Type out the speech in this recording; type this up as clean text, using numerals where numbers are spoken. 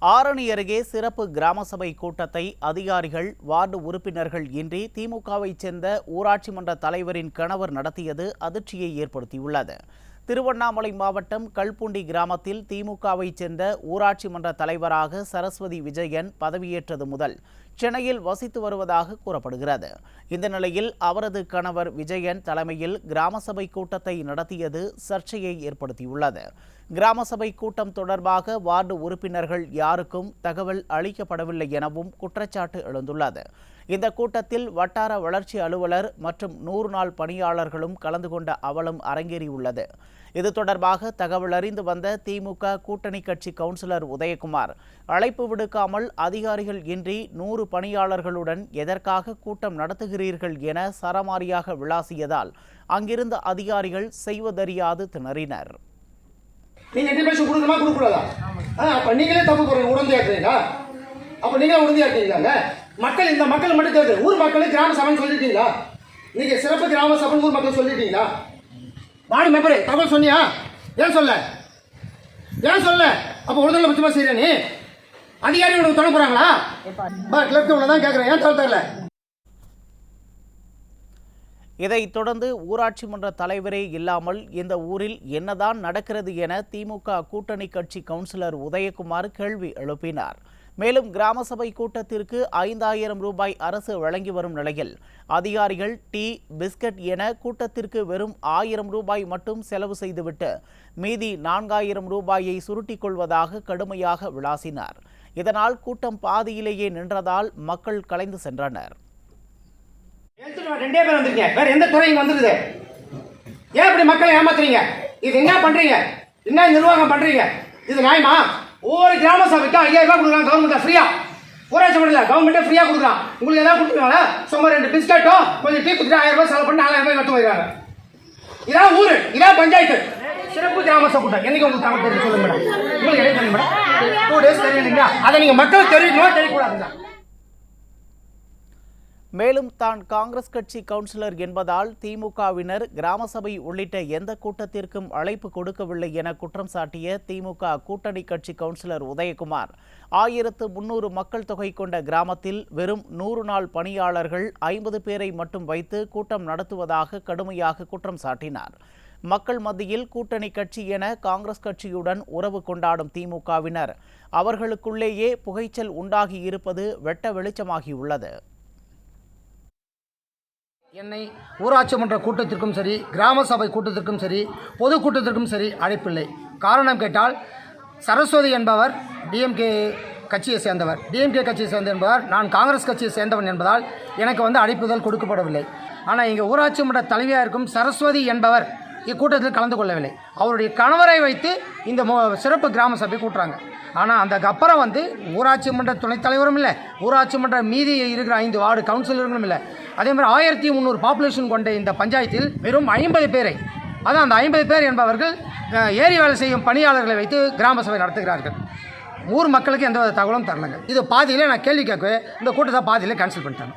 ஆரணி அருகே சிறப்பு கிராம சபை கூட்டத்தை அதிகாரிகள், வார்டு உறுப்பினர்கள் இன்றி திமுகவைச் சேர்ந்த ஊராட்சி மன்ற தலைவரின் கணவர் நடத்தியது அதிர்ச்சியை ஏற்படுத்தியுள்ளது. திருவண்ணாமலை மாவட்டம் கல்பூண்டி கிராமத்தில் திமுகவைச் சேர்ந்த ஊராட்சி மன்ற தலைவராக சரஸ்வதி விஜயன் பதவியேற்றது முதல் சென்னையில் வசித்து வருவதாக கூறப்படுகிறது. இந்த நிலையில் அவரது கணவர் விஜயன் தலைமையில் கிராம சபை கூட்டத்தை நடத்தியது சர்ச்சையை ஏற்படுத்தியுள்ளது. கிராம சபை கூட்டம் தொடர்பாக வார்டு உறுப்பினர்கள் யாருக்கும் தகவல் அளிக்கப்படவில்லை எனவும் குற்றச்சாட்டு எழுந்துள்ளது. இந்த கூட்டத்தில் வட்டார வளர்ச்சி அலுவலர் மற்றும் 100 நாள் பணியாளர்களும் கலந்து கொண்ட அவலம் அரங்கேறியுள்ளது. இது தொடர்பாக தகவல் அறிந்து வந்த திமுக கூட்டணி கட்சி கவுன்சிலர் உதயகுமார் அழைப்பு விடுக்காமல் அதிகாரிகள் இன்றி 100 பணியாளர்களுடன் எதற்காக கூட்டம் நடத்துகிறீர்கள் என சரமாரியாக விளாசியதால் அங்கிருந்த அதிகாரிகள் செய்வதறியாது திணறினர். நீங்க இன்டிமேஷன் கொடுக்கணுமா கொடுக்கக்கூடாதா? அப்ப நீங்களே தப்பு போறீங்க, உடந்தையா இருக்கீங்களா? அப்ப நீங்களே உடந்தையா இருக்கீங்களாங்க? மக்கள் இந்த மக்கள் மட்டும் தேர்வு ஊர் மக்களுக்கு கிராம சபைன்னு சொல்லிட்டீங்களா? நீங்க சிறப்பு கிராம சபை ஊர் மக்கள் சொல்லிட்டீங்களா? வார்டு மெம்பரே தகவல் சொன்னியா? ஏன் சொல்ல? அப்ப உடனே பட்சமா செய்யற நீ அதிகாரி உனக்கு தொட போறாங்களா? கிளர்க்கு தான் கேட்கிறேன், ஏன் சொல்ல? இதைத் தொடர்ந்து ஊராட்சி மன்ற தலைவரே இல்லாமல் இந்த ஊரில் என்னதான் நடக்கிறது என திமுக கூட்டணி கட்சி கவுன்சிலர் உதயகுமார் கேள்வி எழுப்பினார். மேலும் கிராம சபை கூட்டத்திற்கு 5000 ரூபாய் அரசு வழங்கி வரும் நிலையில் அதிகாரிகள் டீ, பிஸ்கட் என கூட்டத்திற்கு வெறும் 1000 ரூபாய் மட்டும் செலவு செய்துவிட்டு மீதி 4000 ரூபாயை சுருட்டிக் கொள்வதாக கடுமையாக விளாசினார். இதனால் கூட்டம் பாதியிலேயே நின்றதால் மக்கள் கலைந்து சென்றனர். 2 பேர் வந்திருக்கீங்க, வேற எந்த துறையும் வந்துருது? ஏன் இப்படி மக்களை ஏமாத்துறீங்க? இது என்ன பண்றீங்க? என்ன நிர்வாகம் பண்றீங்க? இது நியாயமா? ஒவ்வொரு கிராம சபைக்கு 5000 ரூபாய் கொடுக்குறாங்க கவர்மெண்ட் ஃப்ரீயா. ஊராட்சி மன்றத்தில் கவர்மெண்ட்டே ஃப்ரீயா கொடுக்குறான். உங்களுக்கு ஏதாவது கொடுத்துருவாங்களா? சும்மா 2 பிஸ்கட்டோ கொஞ்சம் டீ கொடுத்துட்டு 1000 ரூபாய் செலவு பண்ணி 4000 ரூபாய் கட்டு போயிடுறாங்க. இதான் ஊரு, இதான் பஞ்சாயத்து. சிறப்பு கிராம சபை கூட்டம் என்னைக்கு உங்களுக்கு தகவல் தெரியும் சொல்லுங்க மேடம். உங்களுக்கு என்ன தெரியும் மேடம்? 2 days தெரியலீங்களா? அதை நீங்க மக்களுக்கு தெரியணுமா தெரியக்கூடாதுங்க? மேலும் தான் காங்கிரஸ் கட்சி கவுன்சிலர் என்பதால் திமுகவினர் கிராம சபை உள்ளிட்ட எந்த கூட்டத்திற்கும் அழைப்பு கொடுக்கவில்லை என குற்றம் சாட்டிய திமுக கூட்டணி கட்சி கவுன்சிலர் உதயகுமார் 1300 மக்கள் தொகை கொண்ட கிராமத்தில் வெறும் 100 நாள் பணியாளர்கள் 50 பேரை மட்டும் வைத்து கூட்டம் நடத்துவதாக கடுமையாக குற்றம் சாட்டினார். மக்கள் மத்தியில் கூட்டணி கட்சி என காங்கிரஸ் கட்சியுடன் உறவு கொண்டாடும் திமுகவினர் அவர்களுக்குள்ளேயே புகைச்சல் உண்டாகி இருப்பது வெட்ட வெளிச்சமாகியுள்ளது. என்னை ஊராட்சி மன்ற கூட்டத்திற்கும் சரி, கிராம சபை கூட்டத்திற்கும் சரி, பொதுக்கூட்டத்திற்கும் சரி அழைப்பில்லை. காரணம் கேட்டால் சரஸ்வதி என்பவர் டிஎம்கே கட்சியை சேர்ந்தவர், என்பவர் நான் காங்கிரஸ் கட்சியை சேர்ந்தவன் என்பதால் எனக்கு அழைப்புதல் கொடுக்கப்படவில்லை. ஆனால் இங்கே ஊராட்சி மன்ற தலைவியாக இருக்கும் சரஸ்வதி என்பவர் இக்கூட்டத்தில் கலந்து கொள்ளவில்லை. அவருடைய கணவரை வைத்து இந்த சிறப்பு கிராம சபை கூட்டுறாங்க. ஆனால் அந்த அப்புறம் ஊராட்சி மன்ற துணைத் தலைவரும் இல்லை, ஊராட்சி மன்ற மீதி இருக்கிற 5 வார்டு கவுன்சிலர்களும் இல்லை. அதே மாதிரி 1300 பாப்புலேஷன் கொண்ட இந்த பஞ்சாயத்தில் வெறும் 50 பேரை, அதான் அந்த 50 பேர் என்பவர்கள் ஏரி வேலை செய்யும் பணியாளர்களை வைத்து கிராம சபை நடத்துகிறார்கள். ஊர் மக்களுக்கு எந்த தகவலும் தரலங்க. இது பாதியிலே நான் கேள்வி கேட்க இந்த கூட்டத்தை பாதியிலே கேன்சல் பண்ணிட்டாங்க.